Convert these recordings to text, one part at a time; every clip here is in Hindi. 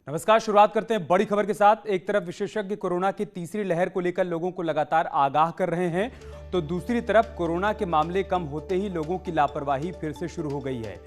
नमस्कार। शुरुआत करते हैं बड़ी खबर के साथ। एक तरफ विशेषज्ञ कोरोना की तीसरी लहर को लेकर लोगों को लगातार आगाह कर रहे हैं, तो दूसरी तरफ कोरोना के मामले कम होते ही लोगों की लापरवाही फिर से शुरू हो गई है।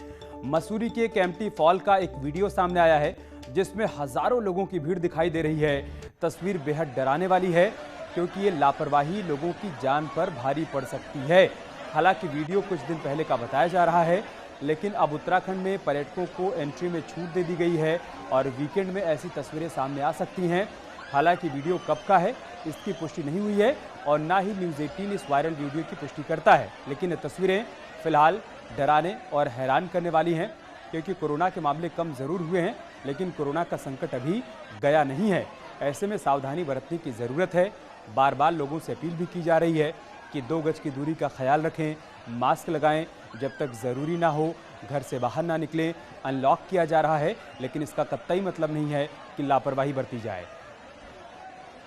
मसूरी के केम्प्टी फॉल का एक वीडियो सामने आया है जिसमें हजारों लोगों की भीड़ दिखाई दे रही है। तस्वीर बेहद डराने वाली है क्योंकि ये लापरवाही लोगों की जान पर भारी पड़ सकती है। हालांकि वीडियो कुछ दिन पहले का बताया जा रहा है, लेकिन अब उत्तराखंड में पर्यटकों को एंट्री में छूट दे दी गई है और वीकेंड में ऐसी तस्वीरें सामने आ सकती हैं। हालांकि वीडियो कब का है इसकी पुष्टि नहीं हुई है और ना ही न्यूज़ 18 इस वायरल वीडियो की पुष्टि करता है, लेकिन ये तस्वीरें फिलहाल डराने और हैरान करने वाली हैं क्योंकि कोरोना के मामले कम ज़रूर हुए हैं, लेकिन कोरोना का संकट अभी गया नहीं है। ऐसे में सावधानी बरतने की ज़रूरत है। बार बार लोगों से अपील भी की जा रही है कि 2 गज की दूरी का ख्याल रखें, मास्क लगाएं, जब तक ज़रूरी ना हो घर से बाहर ना निकलें। अनलॉक किया जा रहा है, लेकिन इसका कतई मतलब नहीं है कि लापरवाही बरती जाए।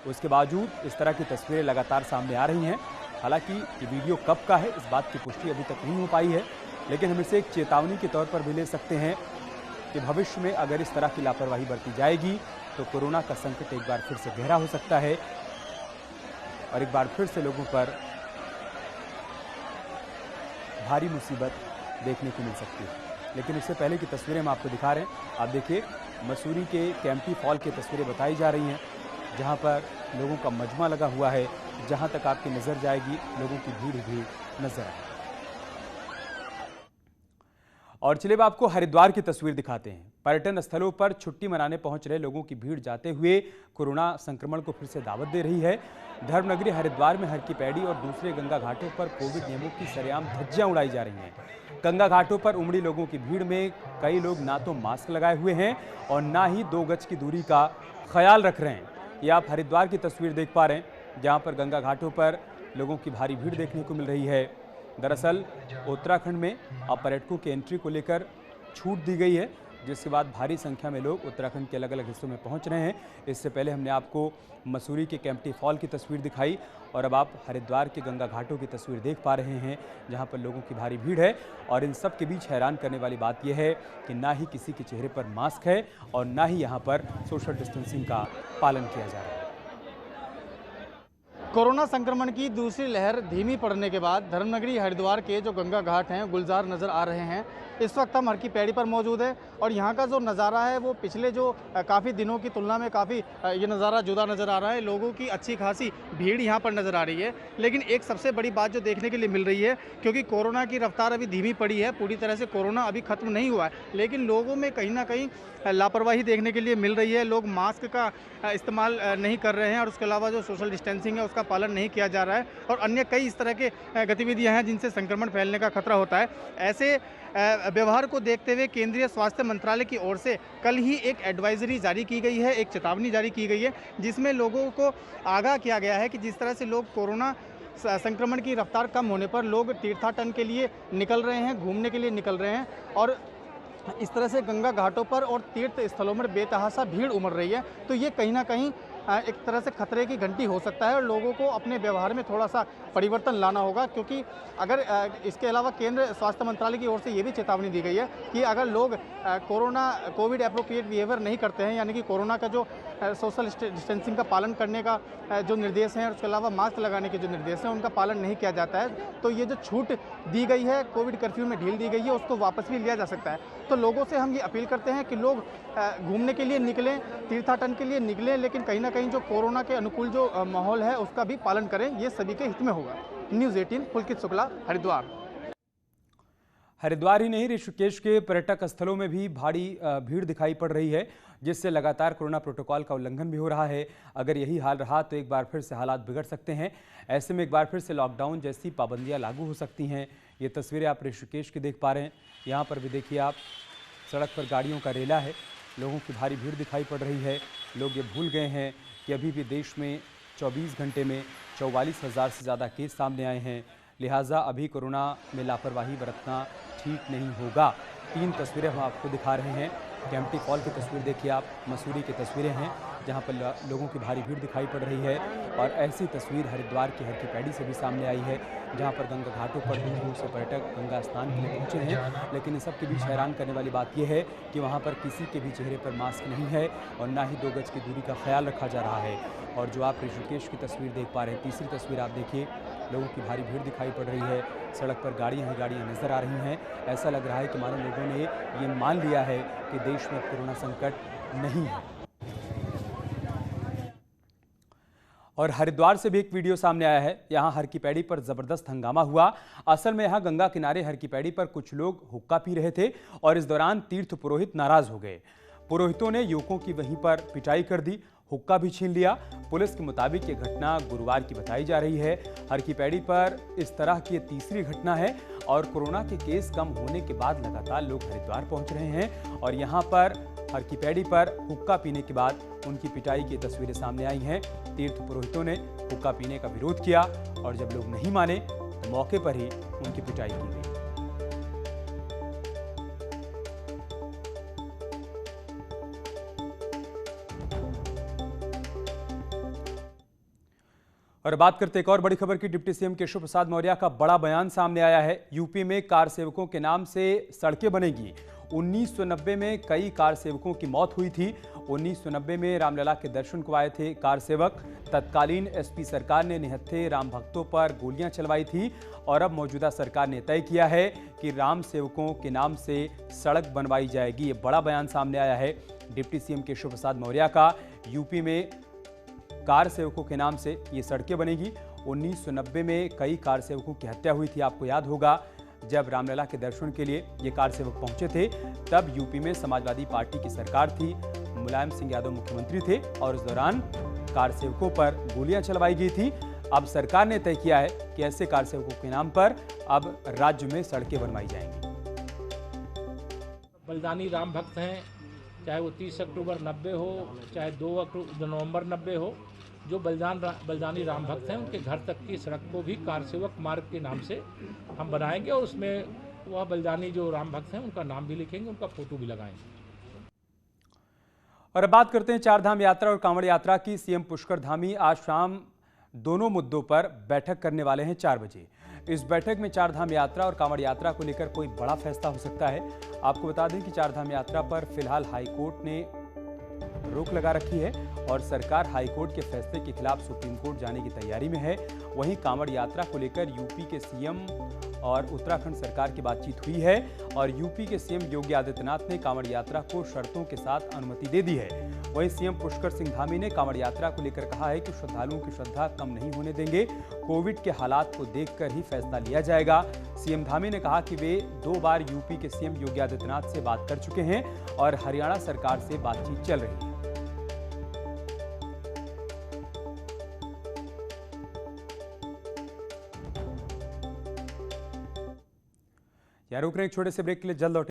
उसके बावजूद इस तरह की तस्वीरें लगातार सामने आ रही हैं। हालांकि ये वीडियो कब का है इस बात की पुष्टि अभी तक नहीं हो पाई है, लेकिन हम इसे एक चेतावनी के तौर पर भी ले सकते हैं कि भविष्य में अगर इस तरह की लापरवाही बरती जाएगी तो कोरोना का संकट एक बार फिर से गहरा हो सकता है और एक बार फिर से लोगों पर भारी मुसीबत देखने को मिल सकती है। लेकिन उससे पहले की तस्वीरें हम आपको दिखा रहे हैं। आप देखिए, मसूरी के केम्प्टी फॉल की तस्वीरें बताई जा रही हैं जहां पर लोगों का मजमा लगा हुआ है। जहां तक आपकी नज़र जाएगी लोगों की भीड़ ही भीड़ नजर आएगी। और चलिए अब आपको हरिद्वार की तस्वीर दिखाते हैं। पर्यटन स्थलों पर छुट्टी मनाने पहुंच रहे लोगों की भीड़ जाते हुए कोरोना संक्रमण को फिर से दावत दे रही है। धर्मनगरी हरिद्वार में हर की पैड़ी और दूसरे गंगा घाटों पर कोविड नियमों की सरेआम धज्जियां उड़ाई जा रही हैं। गंगा घाटों पर उमड़ी लोगों की भीड़ में कई लोग ना तो मास्क लगाए हुए हैं और ना ही 2 गज की दूरी का ख्याल रख रहे हैं। ये आप हरिद्वार की तस्वीर देख पा रहे हैं जहाँ पर गंगा घाटों पर लोगों की भारी भीड़ देखने को मिल रही है। दरअसल उत्तराखंड में अब पर्यटकों की एंट्री को लेकर छूट दी गई है, जिसके बाद भारी संख्या में लोग उत्तराखंड के अलग अलग हिस्सों में पहुंच रहे हैं। इससे पहले हमने आपको मसूरी के केम्प्टी फॉल की तस्वीर दिखाई और अब आप हरिद्वार के गंगा घाटों की तस्वीर देख पा रहे हैं जहां पर लोगों की भारी भीड़ है। और इन सब के बीच हैरान करने वाली बात यह है कि ना ही किसी के चेहरे पर मास्क है और ना ही यहाँ पर सोशल डिस्टेंसिंग का पालन किया जा रहा है। कोरोना संक्रमण की दूसरी लहर धीमी पड़ने के बाद धर्मनगरी हरिद्वार के जो गंगा घाट हैं गुलजार नज़र आ रहे हैं। इस वक्त हम हर की पैड़ी पर मौजूद है और यहाँ का जो नज़ारा है वो पिछले जो काफ़ी दिनों की तुलना में काफ़ी ये नज़ारा जुदा नज़र आ रहा है। लोगों की अच्छी खासी भीड़ यहाँ पर नज़र आ रही है, लेकिन एक सबसे बड़ी बात जो देखने के लिए मिल रही है, क्योंकि कोरोना की रफ्तार अभी धीमी पड़ी है, पूरी तरह से कोरोना अभी ख़त्म नहीं हुआ है, लेकिन लोगों में कहीं ना कहीं लापरवाही देखने के लिए मिल रही है। लोग मास्क का इस्तेमाल नहीं कर रहे हैं और उसके अलावा जो सोशल डिस्टेंसिंग है उसका पालन नहीं किया जा रहा है और अन्य कई इस तरह के गतिविधियां हैं जिनसे संक्रमण फैलने का खतरा होता है। ऐसे व्यवहार को देखते हुए केंद्रीय स्वास्थ्य मंत्रालय की ओर से कल ही एक एडवाइजरी जारी की गई है, एक चेतावनी जारी की गई है, जिसमें लोगों को आगाह किया गया है कि जिस तरह से लोग कोरोना संक्रमण की रफ्तार कम होने पर लोग तीर्थाटन के लिए निकल रहे हैं, घूमने के लिए निकल रहे हैं और इस तरह से गंगा घाटों पर और तीर्थ स्थलों में बेतहाशा भीड़ उमड़ रही है, तो ये कहीं ना कहीं एक तरह से खतरे की घंटी हो सकता है और लोगों को अपने व्यवहार में थोड़ा सा परिवर्तन लाना होगा। क्योंकि अगर इसके अलावा केंद्र स्वास्थ्य मंत्रालय की ओर से ये भी चेतावनी दी गई है कि अगर लोग कोविड एप्रोप्रिएट बिहेवियर नहीं करते हैं, यानी कि कोरोना का जो सोशल डिस्टेंसिंग का पालन करने का जो निर्देश हैं और उसके अलावा मास्क लगाने के जो निर्देश हैं उनका पालन नहीं किया जाता है, तो ये जो छूट दी गई है, कोविड कर्फ्यू में ढील दी गई है, उसको वापस भी लिया जा सकता है। तो लोगों से हम ये अपील करते हैं कि लोग घूमने के लिए निकलें, तीर्थाटन के लिए निकलें, लेकिन कहीं ना कहीं जो कोरोना के अनुकूल जो माहौल है उसका भी पालन करें, ये सभी के हित में होगा। न्यूज़ 18 पुलकित शुक्ला, हरिद्वार। हरिद्वार ही नहीं, ऋषिकेश के पर्यटक स्थलों में भी भारी भीड़ दिखाई पड़ रही है, जिससे लगातार कोरोना प्रोटोकॉल का उल्लंघन भी हो रहा है। अगर यही हाल रहा तो एक बार फिर से हालात बिगड़ सकते हैं। ऐसे में एक बार फिर से लॉकडाउन जैसी पाबंदियां लागू हो सकती हैं। ये तस्वीरें आप ऋषिकेश की देख पा रहे हैं। यहाँ पर भी देखिए आप, सड़क पर गाड़ियों का रेला है, लोगों की भारी भीड़ दिखाई पड़ रही है। लोग ये भूल गए हैं कि अभी भी देश में 24 घंटे में 44,000 से ज़्यादा केस सामने आए हैं, लिहाजा अभी कोरोना में लापरवाही बरतना ठीक नहीं होगा। 3 तस्वीरें हम आपको दिखा रहे हैं। केम्प्टी फॉल की तस्वीर देखिए आप, मसूरी की तस्वीरें हैं जहां पर लोगों की भारी भीड़ दिखाई पड़ रही है। और ऐसी तस्वीर हरिद्वार की हर की पैड़ी से भी सामने आई है, जहां पर गंगा घाटों पर दूर दूर से पर्यटक गंगा स्नान के लिए पहुंचे हैं। लेकिन इस सब के बीच हैरान करने वाली बात यह है कि वहां पर किसी के भी चेहरे पर मास्क नहीं है और ना ही 2 गज की दूरी का ख्याल रखा जा रहा है। और जो आप ऋषिकेश की तस्वीर देख पा रहे हैं, तीसरी तस्वीर आप देखिए, लोगों की भारी भीड़ दिखाई पड़ रही है, सड़क पर गाड़ियां ही गाड़ियां नजर आ रही हैं। ऐसा लग रहा है कि मानो लोगों ने ये मान लिया है कि देश में कोरोना संकट नहीं है। और हरिद्वार से भी एक वीडियो सामने आया है। यहाँ हर की पैड़ी पर जबरदस्त हंगामा हुआ। असल में यहाँ गंगा किनारे हर की पैड़ी पर कुछ लोग हुक्का पी रहे थे और इस दौरान तीर्थ पुरोहित नाराज हो गए। पुरोहितों ने युवकों की वहीं पर पिटाई कर दी, हुक्का भी छीन लिया। पुलिस के मुताबिक ये घटना गुरुवार की बताई जा रही है। हर की पैड़ी पर इस तरह की तीसरी घटना है और कोरोना के केस कम होने के बाद लगातार लोग हरिद्वार पहुंच रहे हैं और यहाँ पर हर की पैड़ी पर हुक्का पीने के बाद उनकी पिटाई की तस्वीरें सामने आई हैं। तीर्थ पुरोहितों ने हुक्का पीने का विरोध किया और जब लोग नहीं माने तो मौके पर ही उनकी पिटाई की गई। और बात करते एक और बड़ी खबर की। डिप्टी सीएम केशव प्रसाद मौर्य का बड़ा बयान सामने आया है। यूपी में कार सेवकों के नाम से सड़कें बनेगी। 1990 में कई कार सेवकों की मौत हुई थी। 1990 में रामलला के दर्शन को आए थे कार सेवक। तत्कालीन एसपी सरकार ने निहत्थे राम भक्तों पर गोलियां चलवाई थी और अब मौजूदा सरकार ने तय किया है कि राम सेवकों के नाम से सड़क बनवाई जाएगी। ये बड़ा बयान सामने आया है डिप्टी सीएम केशव प्रसाद मौर्य का। यूपी में कार सेवकों के नाम से ये सड़कें बनेगी। 1990 में कई कार सेवकों की हत्या हुई थी। आपको याद होगा, जब रामलला के दर्शन के लिए ये कार सेवक पहुंचे थे तब यूपी में समाजवादी पार्टी की सरकार थी, मुलायम सिंह यादव मुख्यमंत्री थे और इस दौरान कार सेवकों पर गोलियां चलवाई गई थी। अब सरकार ने तय किया है कि ऐसे कार सेवकों के नाम पर अब राज्य में सड़कें बनवाई जाएंगी। बलिदानी राम भक्त हैं, चाहे वो 30 अक्टूबर 90 हो, चाहे 2 नवंबर 90 हो, जो बलिदानी राम भक्त हैं उनके घर तक की सड़क को भी कार सेवक मार्ग के नाम से हम बनाएंगे और उसमें वह बलिदानी जो राम भक्त हैं उनका नाम भी लिखेंगे, उनका फोटो भी लगाएंगे। और अब बात करते हैं चारधाम यात्रा और कांवड़ यात्रा की। सीएम पुष्कर धामी आज शाम दोनों मुद्दों पर बैठक करने वाले हैं 4 बजे। इस बैठक में चारधाम यात्रा और कांवड़ यात्रा को लेकर कोई बड़ा फैसला हो सकता है। आपको बता दें कि चारधाम यात्रा पर फिलहाल हाईकोर्ट ने रोक लगा रखी है और सरकार हाईकोर्ट के फैसले के खिलाफ सुप्रीम कोर्ट जाने की तैयारी में है। वहीं कांवड़ यात्रा को लेकर यूपी के सीएम और उत्तराखंड सरकार की बातचीत हुई है और यूपी के सीएम योगी आदित्यनाथ ने कांवड़ यात्रा को शर्तों के साथ अनुमति दे दी है। वहीं सीएम पुष्कर सिंह धामी ने कांवड़ यात्रा को लेकर कहा है कि श्रद्धालुओं की श्रद्धा कम नहीं होने देंगे। कोविड के हालात को देखकर ही फैसला लिया जाएगा। सीएम धामी ने कहा कि वे 2 बार यूपी के सीएम योगी आदित्यनाथ से बात कर चुके हैं और हरियाणा सरकार से बातचीत चल रही है। रुक रहे एक छोटे से ब्रेक के लिए, जल्द लौटेंगे।